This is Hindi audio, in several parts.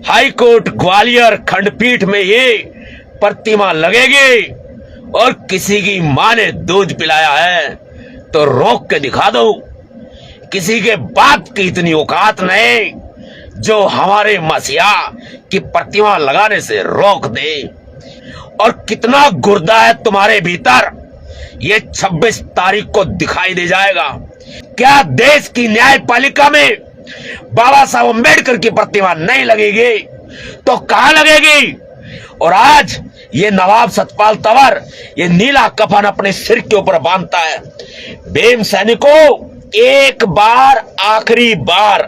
हाईकोर्ट ग्वालियर खंडपीठ में ये प्रतिमा लगेगी और किसी की मां ने दूध पिलाया है तो रोक के दिखा दो। किसी के बाप की इतनी औकात नहीं जो हमारे मसीहा की प्रतिमा लगाने से रोक दे। और कितना गुर्दा है तुम्हारे भीतर, ये 26 तारीख को दिखाई दे जाएगा। क्या देश की न्यायपालिका में बाबा साहब अम्बेडकर की प्रतिमा नहीं लगेगी तो कहां लगेगी? और आज ये नवाब सतपाल तंवर ये नीला कफन अपने सिर के ऊपर बांधता है। भीम सैनिकों, एक बार, आखिरी बार,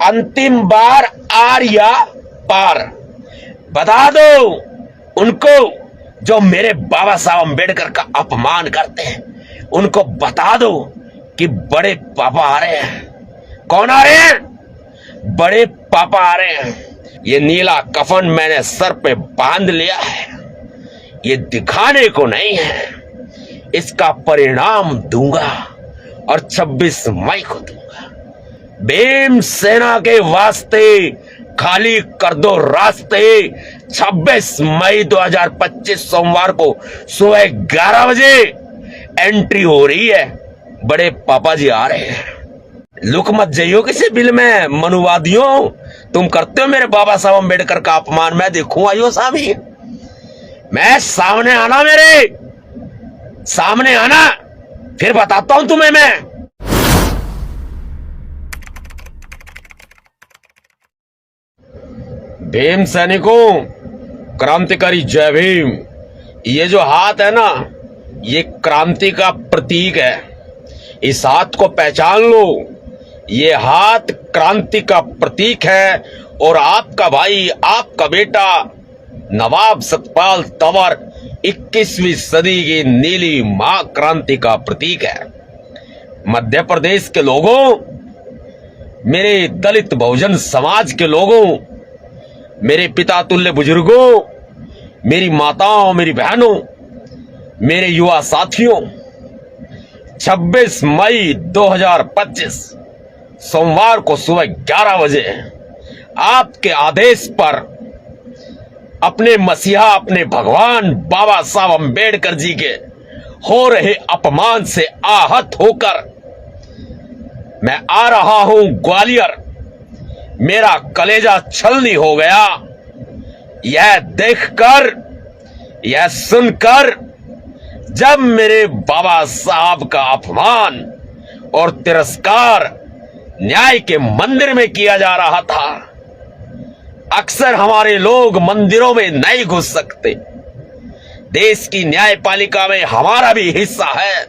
अंतिम बार, आर या पार, बता दो उनको जो मेरे बाबा साहब अम्बेडकर का अपमान करते हैं। उनको बता दो कि बड़े पापा आ रहे हैं। कौन आ रहे हैं? बड़े पापा आ रहे हैं। ये नीला कफन मैंने सर पे बांध लिया है, ये दिखाने को नहीं है, इसका परिणाम दूंगा और 26 मई को दूंगा। भीम सेना के वास्ते खाली कर दो रास्ते। 26 मई 2025 सोमवार को सुबह 11 बजे एंट्री हो रही है। बड़े पापा जी आ रहे हैं। लुक मत जाइयो किसी बिल में। मनुवादियों, तुम करते हो मेरे बाबा साहब अम्बेडकर का अपमान। मैं देखूं आइयो सामने, मैं सामने आना, मेरे सामने आना, फिर बताता हूं तुम्हें मैं। भीम सैनिकों, क्रांतिकारी जय भीम। ये जो हाथ है ना, ये क्रांति का प्रतीक है। इस हाथ को पहचान लो, ये हाथ क्रांति का प्रतीक है। और आपका भाई, आपका बेटा नवाब सतपाल तंवर 21वीं सदी की नीली मां क्रांति का प्रतीक है। मध्य प्रदेश के लोगों, मेरे दलित बहुजन समाज के लोगों, मेरे पिता तुल्य बुजुर्गों, मेरी माताओं, मेरी बहनों, मेरे युवा साथियों, 26 मई 2025 सोमवार को सुबह 11 बजे आपके आदेश पर अपने मसीहा, अपने भगवान बाबा साहब अम्बेडकर जी के हो रहे अपमान से आहत होकर मैं आ रहा हूं ग्वालियर। मेरा कलेजा छलनी हो गया यह देखकर, यह सुनकर, जब मेरे बाबा साहब का अपमान और तिरस्कार न्याय के मंदिर में किया जा रहा था। अक्सर हमारे लोग मंदिरों में नहीं घुस सकते। देश की न्यायपालिका में हमारा भी हिस्सा है।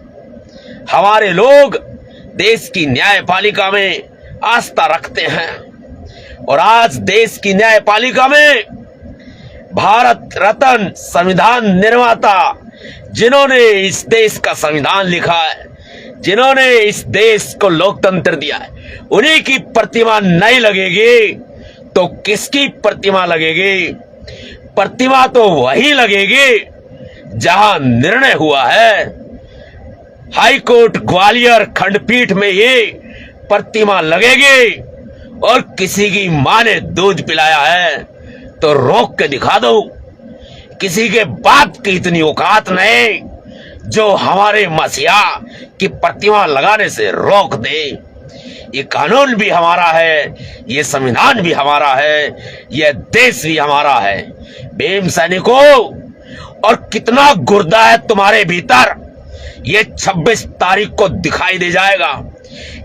हमारे लोग देश की न्यायपालिका में आस्था रखते हैं। और आज देश की न्यायपालिका में भारत रत्न संविधान निर्माता, जिन्होंने इस देश का संविधान लिखा है, जिन्होंने इस देश को लोकतंत्र दिया है, उन्हीं की प्रतिमा नहीं लगेगी तो किसकी प्रतिमा लगेगी? प्रतिमा तो वही लगेगी जहां निर्णय हुआ है। हाईकोर्ट ग्वालियर खंडपीठ में ये प्रतिमा लगेगी और किसी की मां ने दूध पिलाया है तो रोक के दिखा दो। किसी के बाप की इतनी औकात नहीं जो हमारे मसीहा की प्रतिमा लगाने से रोक दे। ये कानून भी हमारा है, ये संविधान भी हमारा है, यह देश भी हमारा है। भीम सैनिकों, और कितना गुर्दा है तुम्हारे भीतर, ये 26 तारीख को दिखाई दे जाएगा।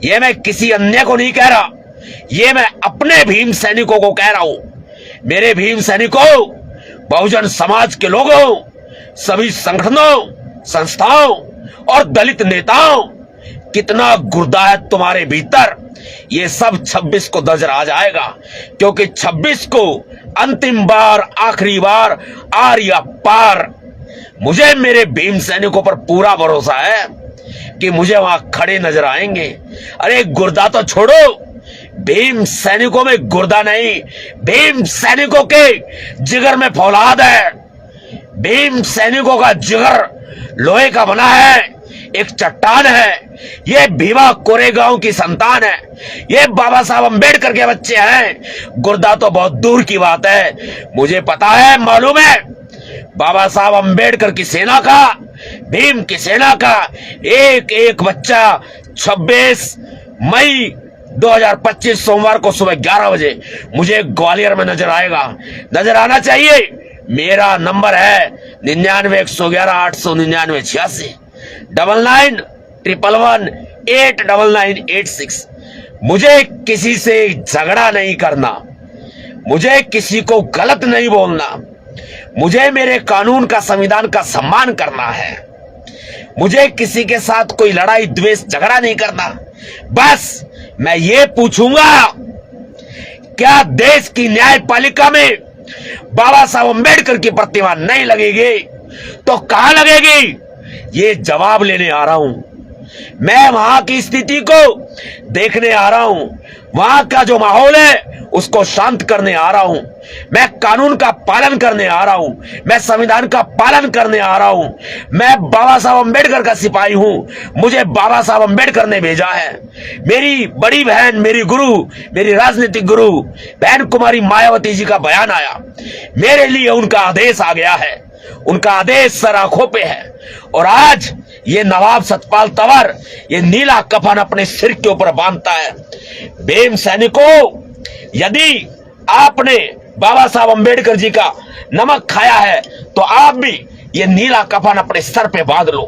ये मैं किसी अन्य को नहीं कह रहा, ये मैं अपने भीम सैनिकों को कह रहा हूं। मेरे भीम सैनिकों, बहुजन समाज के लोगों, सभी संगठनों, संस्थाओं और दलित नेताओं, कितना गुर्दा है तुम्हारे भीतर, ये सब 26 को नजर आ जाएगा। क्योंकि 26 को अंतिम बार, आखिरी बार, आर या पार। मुझे मेरे भीम सैनिकों पर पूरा भरोसा है कि मुझे वहां खड़े नजर आएंगे। अरे गुर्दा तो छोड़ो, भीम सैनिकों में गुर्दा नहीं, भीम सैनिकों के जिगर में फौलाद है। भीम सैनिकों का जिगर लोहे का बना है, एक चट्टान है, ये भीमा कोरेगांव की संतान है, ये बाबा साहब अंबेडकर के बच्चे हैं। गुर्दा तो बहुत दूर की बात है, मुझे पता है, मालूम है, बाबा साहब अंबेडकर की सेना का, भीम की सेना का एक एक बच्चा 26 मई 2025 सोमवार को सुबह 11 बजे मुझे ग्वालियर में नजर आएगा, नजर आना चाहिए। मेरा नंबर है 9911189986 9911189986। मुझे किसी से झगड़ा नहीं करना, मुझे किसी को गलत नहीं बोलना, मुझे मेरे कानून का, संविधान का सम्मान करना है, मुझे किसी के साथ कोई लड़ाई द्वेष झगड़ा नहीं करना। बस मैं ये पूछूंगा, क्या देश की न्यायपालिका में बाबा साहब अंबेडकर की प्रतिमा नहीं लगेगी तो कहां लगेगी? ये जवाब लेने आ रहा हूं। मैं वहां की स्थिति को देखने आ रहा हूं, वहां का जो माहौल है उसको शांत करने आ रहा हूं। मैं कानून का पालन करने आ रहा हूं, मैं संविधान का पालन करने आ रहा हूं। मैं बाबा साहब अंबेडकर का सिपाही हूं, मुझे बाबा साहब अंबेडकर ने भेजा है। मेरी बड़ी बहन, मेरी गुरु, मेरी राजनीतिक गुरु बहन कुमारी मायावती जी का बयान आया, मेरे लिए उनका आदेश आ गया है, उनका आदेश सर आंखों पे है। और आज ये नवाब सतपाल तंवर ये नीला कफन अपने सिर के ऊपर बांधता है। भीम सैनिकों, यदि आपने बाबा साहब अंबेडकर जी का नमक खाया है तो आप भी ये नीला कफन अपने सर पे बांध लो,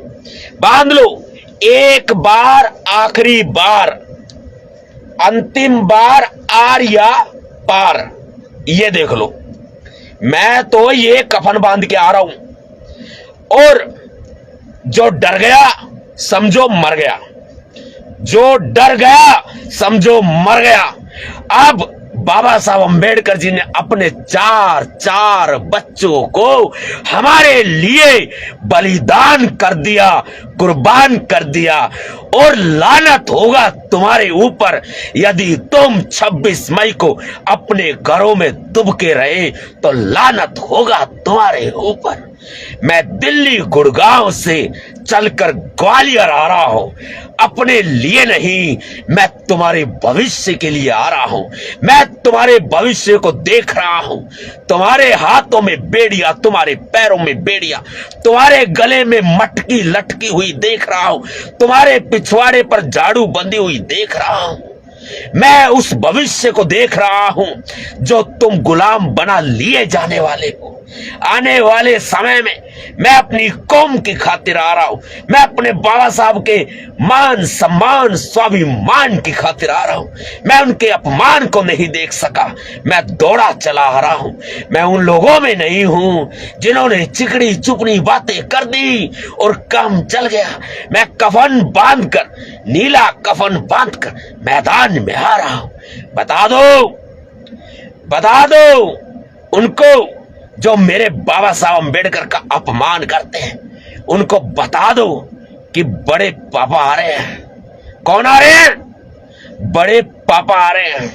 बांध लो। एक बार, आखिरी बार, अंतिम बार, आर या पार, ये देख लो। मैं तो ये कफन बांध के आ रहा हूं, और जो डर गया समझो मर गया, जो डर गया समझो मर गया। अब बाबा साहब अंबेडकर जी ने अपने चार बच्चों को हमारे लिए बलिदान कर दिया, कुर्बान कर दिया। और लानत होगा तुम्हारे ऊपर यदि तुम 26 मई को अपने घरों में दुबके रहे, तो लानत होगा तुम्हारे ऊपर। मैं दिल्ली गुड़गांव से चलकर ग्वालियर आ रहा हूं, अपने लिए नहीं, मैं तुम्हारे भविष्य के लिए आ रहा हूं। मैं तुम्हारे भविष्य को देख रहा हूं। तुम्हारे हाथों में बेड़िया, तुम्हारे पैरों में बेड़िया, तुम्हारे गले में मटकी लटकी हुई देख रहा हूं, तुम्हारे पिछवाड़े पर झाड़ू बंधी हुई देख रहा हूं। मैं उस भविष्य को देख रहा हूं जो तुम गुलाम बना लिए जाने वाले हो। आने वाले समय में मैं अपनी कौम की खातिर आ रहा हूं, मैं अपने बाबा साहब के मान सम्मान स्वाभिमान की खातिर आ रहा हूं। मैं उनके अपमान को नहीं देख सका, मैं दौड़ा चला आ रहा हूं। मैं उन लोगों में नहीं हूं जिन्होंने चिकनी चुपनी बातें कर दी और काम चल गया। मैं कफन बांधकर, नीला कफन बांधकर मैदान में आ रहा हूं। बता दो उनको जो मेरे बाबा साहब अंबेडकर का अपमान करते हैं, उनको बता दो कि बड़े पापा आ रहे हैं। कौन आ रहे हैं? बड़े पापा आ रहे हैं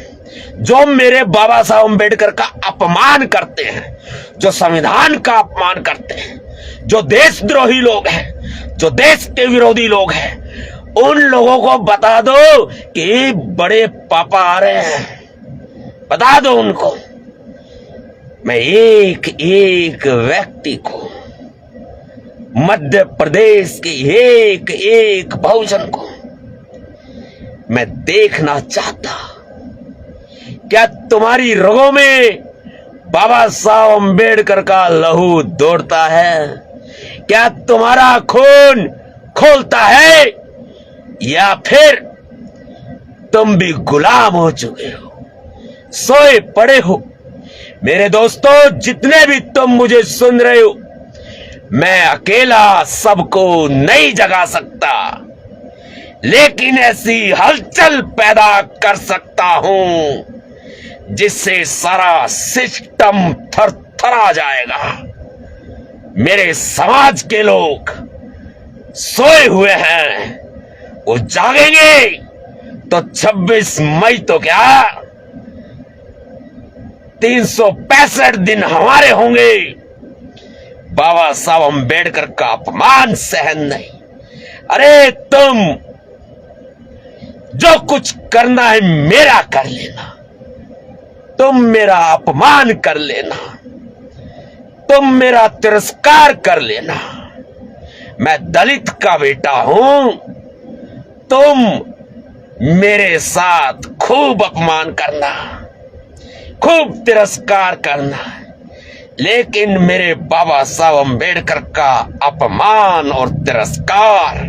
जो मेरे बाबा साहब अंबेडकर का अपमान करते हैं, जो संविधान का अपमान करते हैं, जो देशद्रोही लोग हैं, जो देश के विरोधी लोग हैं। उन लोगों को बता दो कि बड़े पापा आ रहे हैं। बता दो उनको। मैं एक एक व्यक्ति को, मध्य प्रदेश के एक एक बहुजन को मैं देखना चाहता। क्या तुम्हारी रगों में बाबा साहब अंबेडकर का लहू दौड़ता है? क्या तुम्हारा खून खौलता है, या फिर तुम भी गुलाम हो चुके हो, सोए पड़े हो? मेरे दोस्तों, जितने भी तुम मुझे सुन रहे हो, मैं अकेला सबको नहीं जगा सकता, लेकिन ऐसी हलचल पैदा कर सकता हूं जिससे सारा सिस्टम थरथरा जाएगा। मेरे समाज के लोग सोए हुए हैं, वो जागेंगे तो 26 मई तो क्या 365 दिन हमारे होंगे। बाबा साहब अंबेडकर का अपमान सहन नहीं, अरे तुम जो कुछ करना है मेरा कर लेना, तुम मेरा अपमान कर लेना, तुम मेरा तिरस्कार कर लेना। मैं दलित का बेटा हूं, तुम मेरे साथ खूब अपमान करना, खूब तिरस्कार करना, लेकिन मेरे बाबा साहब अम्बेडकर का अपमान और तिरस्कार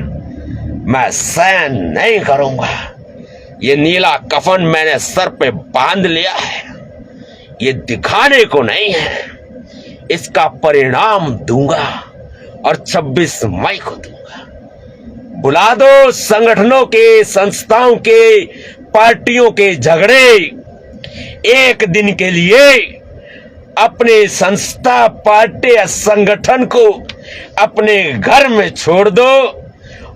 मैं सहन नहीं करूंगा। ये नीला कफन मैंने सर पे बांध लिया है, ये दिखाने को नहीं है, इसका परिणाम दूंगा और 26 मई को दूंगा। बुला दो संगठनों के, संस्थाओं के, पार्टियों के झगड़े, एक दिन के लिए अपने संस्था, पार्टी या संगठन को अपने घर में छोड़ दो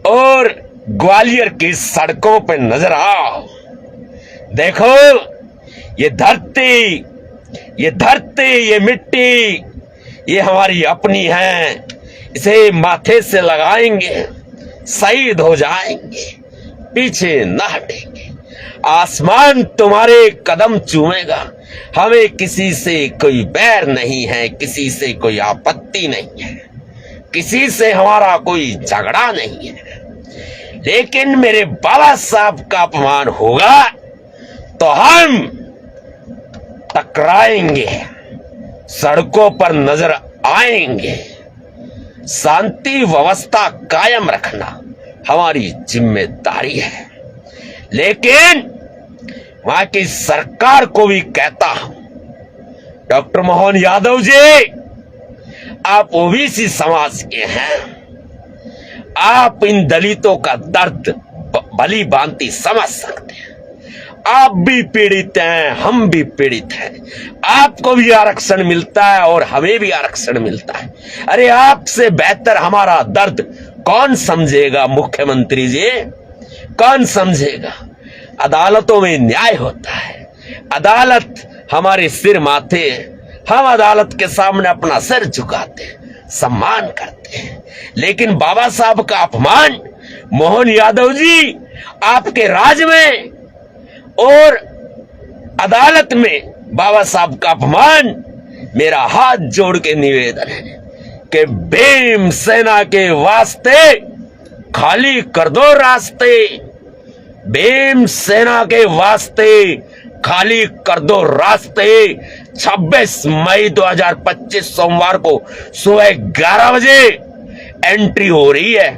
और ग्वालियर की सड़कों पर नजर आओ। देखो ये धरती, ये मिट्टी, ये हमारी अपनी है, इसे माथे से लगाएंगे, शहीद हो जाएंगे, पीछे न हटेंगे। आसमान तुम्हारे कदम चूमेगा, हमें किसी से कोई बैर नहीं है, किसी से कोई आपत्ति नहीं है, किसी से हमारा कोई झगड़ा नहीं है, लेकिन मेरे बाबा साहब का अपमान होगा तो हम टकराएंगे, सड़कों पर नजर आएंगे। शांति व्यवस्था कायम रखना हमारी जिम्मेदारी है, लेकिन वहां की सरकार को भी कहता हूं, डॉक्टर मोहन यादव जी, आप ओबीसी समाज के हैं, आप इन दलितों का दर्द भली भांति समझ सकते हैं। आप भी पीड़ित हैं, हम भी पीड़ित हैं, आपको भी आरक्षण मिलता है और हमें भी आरक्षण मिलता है। अरे आपसे बेहतर हमारा दर्द कौन समझेगा मुख्यमंत्री जी, कौन समझेगा। अदालतों में न्याय होता है, अदालत हमारे सिर माथे, हम अदालत के सामने अपना सिर झुकाते हैं, सम्मान करते हैं, लेकिन बाबा साहब का अपमान, मोहन यादव जी, आपके राज में और अदालत में बाबा साहब का अपमान, मेरा हाथ जोड़ के निवेदन है कि भीम सेना के वास्ते खाली कर दो रास्ते, भीम सेना के वास्ते खाली कर दो रास्ते। 26 मई 2025 सोमवार को सुबह 11 बजे एंट्री हो रही है,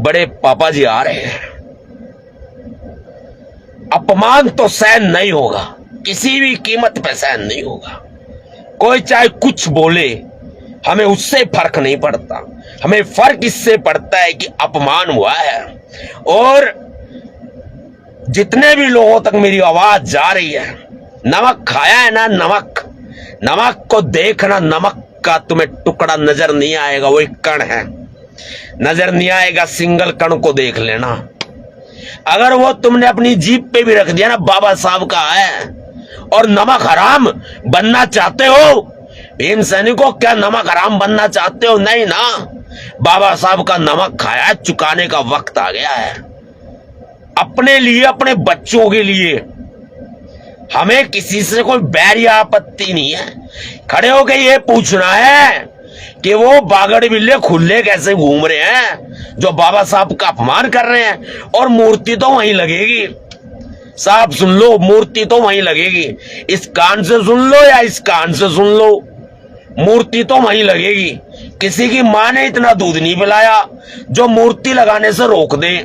बड़े पापा जी आ रहे हैं। अपमान तो सहन नहीं होगा, किसी भी कीमत पर सहन नहीं होगा। कोई चाहे कुछ बोले, हमें उससे फर्क नहीं पड़ता, हमें फर्क इससे पड़ता है कि अपमान हुआ है। और जितने भी लोगों तक मेरी आवाज जा रही है, नमक खाया है ना, नमक, नमक को देखना, नमक का तुम्हें टुकड़ा नजर नहीं आएगा, वो एक कण है, नजर नहीं आएगा, सिंगल कण को देख लेना। अगर वो तुमने अपनी जीभ पे भी रख दिया ना, बाबा साहब का है और नमक हराम बनना चाहते हो, भीम सैनिकों, क्या नमक हराम बनना चाहते हो? नहीं ना, बाबा साहब का नमक खाया, चुकाने का वक्त आ गया है। अपने लिए, अपने बच्चों के लिए, हमें किसी से कोई बैर या आपत्ति नहीं है। खड़े होकर ये पूछना है कि वो बागड़ बिल्ले खुले कैसे घूम रहे हैं जो बाबा साहब का अपमान कर रहे हैं, और मूर्ति तो वहीं लगेगी। साहब सुन लो, मूर्ति तो वहीं लगेगी, इस कान से सुन लो या इस कान से सुन लो, मूर्ति तो वहीं लगेगी। किसी की मां ने इतना दूध नहीं पिलाया जो मूर्ति लगाने से रोक दे,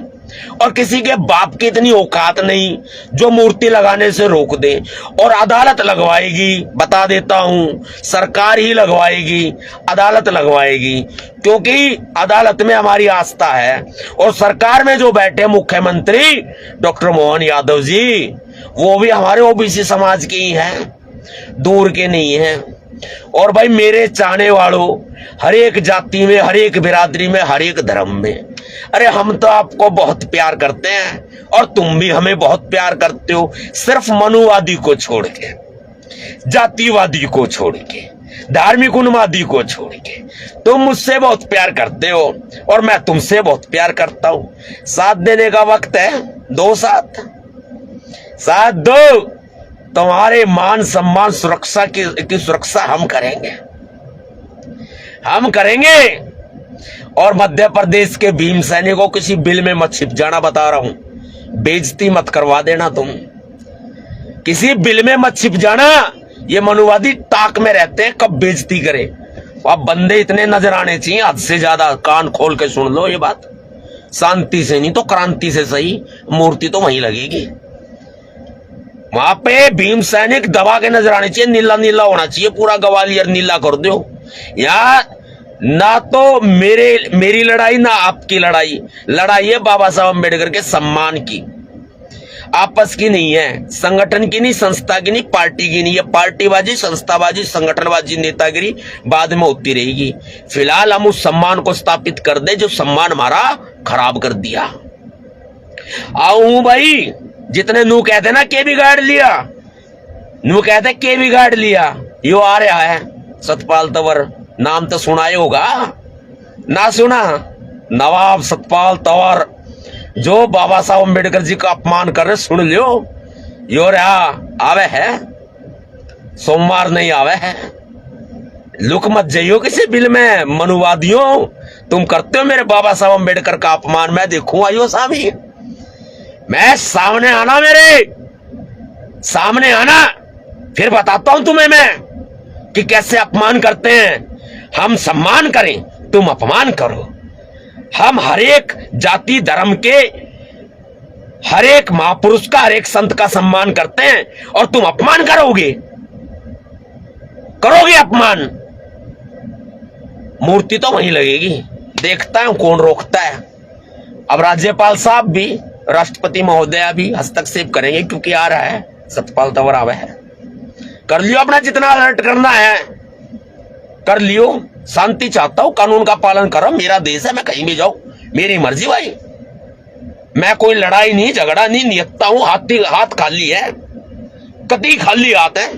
और किसी के बाप की इतनी औकात नहीं जो मूर्ति लगाने से रोक दे। और अदालत लगवाएगी, बता देता हूं, सरकार ही लगवाएगी, अदालत लगवाएगी, क्योंकि अदालत में हमारी आस्था है। और सरकार में जो बैठे मुख्यमंत्री डॉक्टर मोहन यादव जी, वो भी हमारे ओबीसी समाज के ही हैं, दूर के नहीं हैं। और भाई मेरे चाहने वालों, हर एक जाति में, हर एक बिरादरी में, हर एक धर्म में, अरे हम तो आपको बहुत प्यार करते हैं और तुम भी हमें बहुत प्यार करते हो, सिर्फ मनुवादी को छोड़ के, जातिवादी को छोड़ के। धार्मिक उन्मादी को छोड़ के। तुम मुझसे बहुत प्यार करते हो और मैं तुमसे बहुत प्यार करता हूं। साथ देने का वक्त है, दो साथ दो। तुम्हारे मान सम्मान सुरक्षा की सुरक्षा हम करेंगे। और मध्य प्रदेश के भीमसेनी को किसी बिल में मत छिप जाना, बता रहा हूं। बेइज्जती मत करवा देना, तुम किसी बिल में मत छिप जाना। ये मनुवादी ताक में रहते हैं कब बेइज्जती करे। अब बंदे इतने नजर आने चाहिए हद से ज्यादा। कान खोल के सुन लो ये बात, शांति से नहीं तो क्रांति से सही, मूर्ति तो वहीं लगेगी। वहां पे भीम सैनिक दबा के नजर आने चाहिए, नीला नीला होना चाहिए, पूरा ग्वालियर नीला कर दो। यहाँ ना तो मेरी लड़ाई ना आपकी लड़ाई है बाबा साहब अम्बेडकर के सम्मान की, आपस की नहीं है, संगठन की नहीं, संस्था की नहीं, पार्टी की नहीं है। पार्टीबाजी, संस्थाबाजी, संगठनबाजी, नेतागिरी बाद में होती रहेगी। फिलहाल हम उस सम्मान को स्थापित कर दे जो सम्मान हमारा खराब कर दिया। आऊं भाई, जितने नू कहते ना के बिगाड़ लिया, नू कहते के बिगाड़ लिया, यो आ रहा है सतपाल तंवर, नाम तो सुना ही होगा ना? सुना? नवाब सतपाल तंवर जो बाबा साहब अम्बेडकर जी का अपमान कर रहे, सुन लियो। यो रहा आवे है, सोमवार नहीं आवे है। लुक मत जाइयो किसी बिल में, मनुवादियों। तुम करते हो मेरे बाबा साहब अम्बेडकर का अपमान, मैं देखूं आइयो सामी, मैं सामने आना, मेरे सामने आना, फिर बताता हूं तुम्हें मैं कि कैसे अपमान करते हैं। हम सम्मान करें, तुम अपमान करो। हम हर एक जाति धर्म के हर एक महापुरुष का, हर एक संत का सम्मान करते हैं और तुम अपमान करोगे अपमान। मूर्ति तो वहीं लगेगी, देखता हूं कौन रोकता है। अब राज्यपाल साहब भी, राष्ट्रपति महोदया भी हस्तक्षेप करेंगे क्योंकि आ रहा है सतपाल तंवर आवे है। कर लियो अपना जितना अलर्ट करना है, कर लियो। शांति चाहता हूं, कानून का पालन करो। मेरा देश है, मैं कहीं भी जाऊं, मेरी मर्जी भाई। मैं कोई लड़ाई नहीं, झगड़ा नहीं नियतता हूं। हाथ खाली है, कतई खाली हाथ है।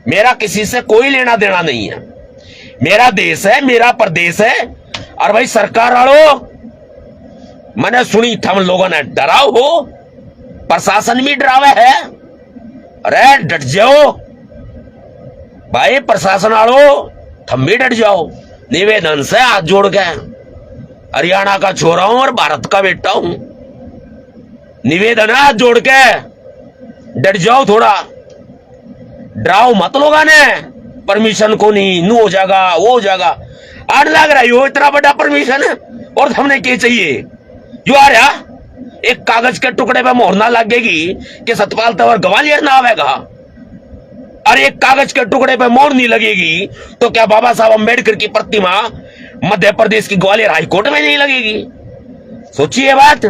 मेरा किसी से कोई लेना देना नहीं है। मेरा देश है, मेरा प्रदेश है। और भाई सरकार वालों, मैंने सुनी थम लोगों ने डराओ हो, प्रशासन भी डरावे है। अरे डट जाओ भाई, प्रशासन वालों थम भी डट जाओ। निवेदन से हाथ जोड़ के, हरियाणा का छोरा हूं और भारत का बेटा हूं। निवेदन है हाथ जोड़ के, डट जाओ थोड़ा, डराओ मत लोगों ने। परमिशन को नहीं, नू हो जाएगा, वो हो जाएगा। 8 लाख रही हो, इतना बड़ा परमिशन है और हमने क्या चाहिए? यो आ रहा एक कागज के टुकड़े पे मोहर ना लगेगी कि सतपाल तंवर ग्वालियर ना आवेगा, और एक कागज के टुकड़े पे मोहर नहीं लगेगी तो क्या बाबा साहब अम्बेडकर की प्रतिमा मध्य प्रदेश की ग्वालियर हाईकोर्ट में नहीं लगेगी? सोचिए बात।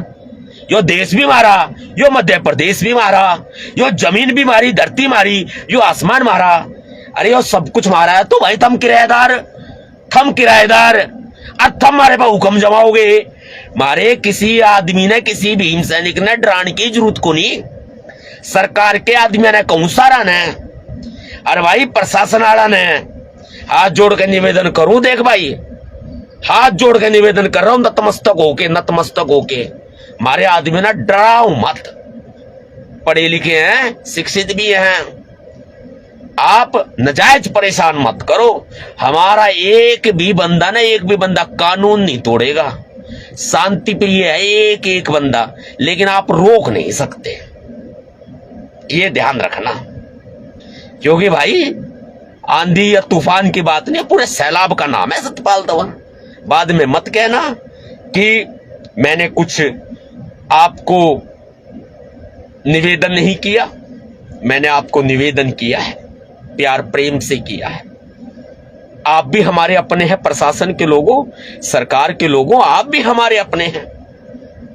यो देश भी मारा, यो मध्य प्रदेश भी मारा, यो जमीन भी मारी, धरती मारी, यो आसमान मारा, अरे यो सब कुछ मारा है। तो भाई थम किराएदार, अब थम मारे पर हुक्म जमाओगे? मारे किसी आदमी ने, किसी भीम सैनिक ने डराने की जरूरत को नहीं। सरकार के आदमी ने कहूं सारा ने, अरे भाई प्रशासन वाला ने हाथ जोड़ के निवेदन करूं, देख भाई हाथ जोड़ के निवेदन कर रहा हूं, नतमस्तक होके हमारे आदमी ना डराओ मत। पढ़े लिखे हैं, शिक्षित भी हैं, आप नजायज परेशान मत करो। हमारा एक भी बंदा कानून नहीं तोड़ेगा, शांति प्रिय है एक बंदा, लेकिन आप रोक नहीं सकते, ये ध्यान रखना। क्योंकि भाई आंधी या तूफान की बात नहीं, पूरे सैलाब का नाम है सतपाल तंवर। बाद में मत कहना कि मैंने कुछ आपको निवेदन नहीं किया। मैंने आपको निवेदन किया है, प्यार प्रेम से किया है। आप भी हमारे अपने हैं, प्रशासन के लोगों, सरकार के लोगों, आप भी हमारे अपने हैं।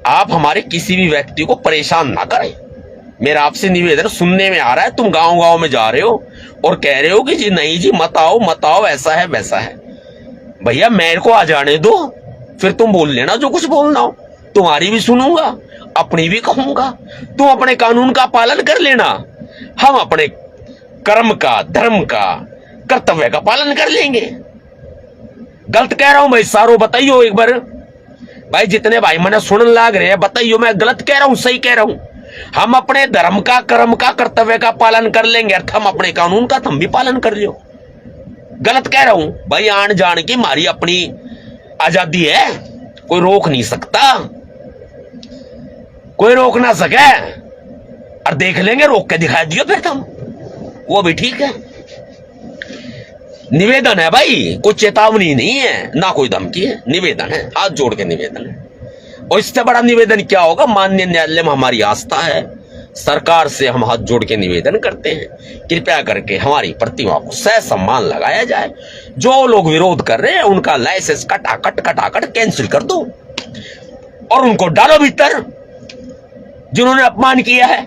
आप हमारे किसी भी व्यक्ति को परेशान ना करें। मेरा आपसे निवेदन सुनने में आ रहा है, तुम गांव में जा रहे हो और कह रहे हो कि जी नहीं जी मत आओ, ऐसा है वैसा है। भैया मेरे को आ जाने दो, फिर तुम बोल लेना जो कुछ बोलना हो। तुम्हारी भी सुनूंगा, अपनी भी कहूंगा। तुम अपने कानून का पालन कर लेना, हम अपने कर्म का, धर्म का, कर्तव्य का पालन कर लेंगे। गलत कह रहा हूं भाई सारो, बताइयो एक बार भाई, जितने भाई मैंने सुनने लाग रहे हैं बताइयो मैं गलत कह रहा हूं सही कह रहा हूं। हम अपने धर्म का, कर्म का, कर्तव्य का पालन कर लेंगे, अर्थ हम अपने कानून का तुम भी पालन कर लियो। गलत कह रहा हूं भाई, आन जान की हमारी अपनी आजादी है, कोई रोक नहीं सकता, कोई रोक ना सके। और देख लेंगे, रोक के दिखा दियो फिर तुम, वो भी ठीक है। निवेदन है भाई, कोई चेतावनी नहीं है ना कोई धमकी है, निवेदन है, हाथ जोड़ के निवेदन है। और इससे बड़ा निवेदन क्या होगा? माननीय न्यायालय में हमारी आस्था है, सरकार से हम हाथ जोड़ के निवेदन करते हैं, कृपया करके हमारी प्रतिमा को सह सम्मान लगाया जाए। जो लोग विरोध कर रहे हैं उनका लाइसेंस कटाकट कैंसिल कर दो और उनको डालो भीतर, जिन्होंने अपमान किया है।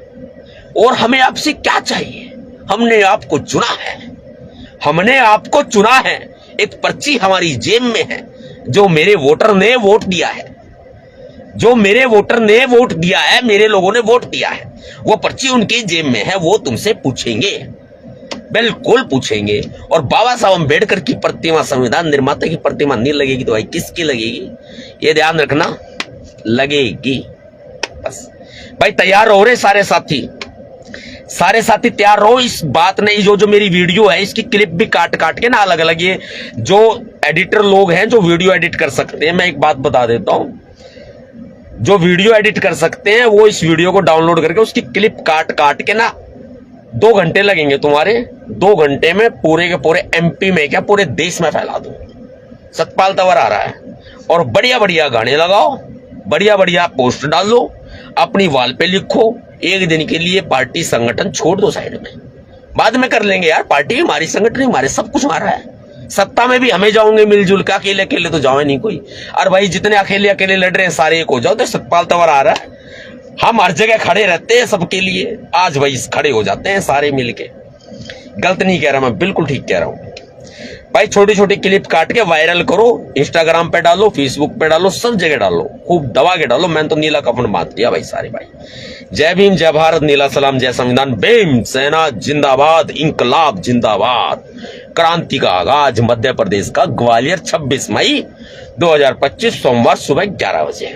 और हमें आपसे क्या चाहिए? हमने आपको चुना है, हमने आपको चुना है। एक पर्ची हमारी जेब में है, जो मेरे वोटर ने वोट दिया है, जो मेरे वोटर ने वोट दिया है, मेरे लोगों ने वोट दिया है, वो पर्ची उनकी जेब में है। वो तुमसे पूछेंगे, बिल्कुल पूछेंगे। और बाबा साहब अम्बेडकर की प्रतिमा, संविधान निर्माता की प्रतिमा नहीं लगेगी तो भाई किसकी लगेगी? ये ध्यान रखना, लगेगी। बस भाई तैयार हो रहे सारे साथी, सारे साथी तैयार रहो। इस बात नहीं, जो मेरी वीडियो है इसकी क्लिप भी काट के ना अलग अलग, ये जो एडिटर लोग हैं जो वीडियो एडिट कर सकते हैं, मैं एक बात बता देता हूं, जो वीडियो एडिट कर सकते हैं वो इस वीडियो को डाउनलोड करके उसकी क्लिप काट के ना 2 घंटे लगेंगे तुम्हारे, 2 घंटे में पूरे के पूरे एमपी में क्या पूरे देश में फैला दो। सतपाल तंवर आ रहा है, और बढ़िया बढ़िया गाने लगाओ, बढ़िया बढ़िया पोस्ट डालो, अपनी वॉल पे लिखो। एक दिन के लिए पार्टी संगठन छोड़ दो साइड में, बाद में कर लेंगे यार। पार्टी हमारी, संगठन हमारे, सब कुछ हमारा है। सत्ता में भी हमें जाओगे मिलजुल के, अकेले अकेले तो जाओ नहीं कोई। और भाई जितने अकेले अकेले लड़ रहे हैं सारे एक हो जाओ। तो सतपाल तंवर आ रहा है, हम हर जगह खड़े रहते हैं सबके लिए, आज भाई खड़े हो जाते हैं सारे मिलके। गलत नहीं कह रहा मैं, बिल्कुल ठीक कह रहा हूं भाई। छोटी छोटी क्लिप काट के वायरल करो, इंस्टाग्राम पे डालो, फेसबुक पे डालो, सब जगह डालो, खूब दबा के डालो। मैंने तो नीला कफन बांध दिया भाई सारे भाई। जय भीम, जय भारत, नीला सलाम, जय संविधान, भीम सेना जिंदाबाद, इंकलाब जिंदाबाद। क्रांति का आगाज मध्य प्रदेश का ग्वालियर 26 मई 2025 सोमवार सुबह 11 बजे।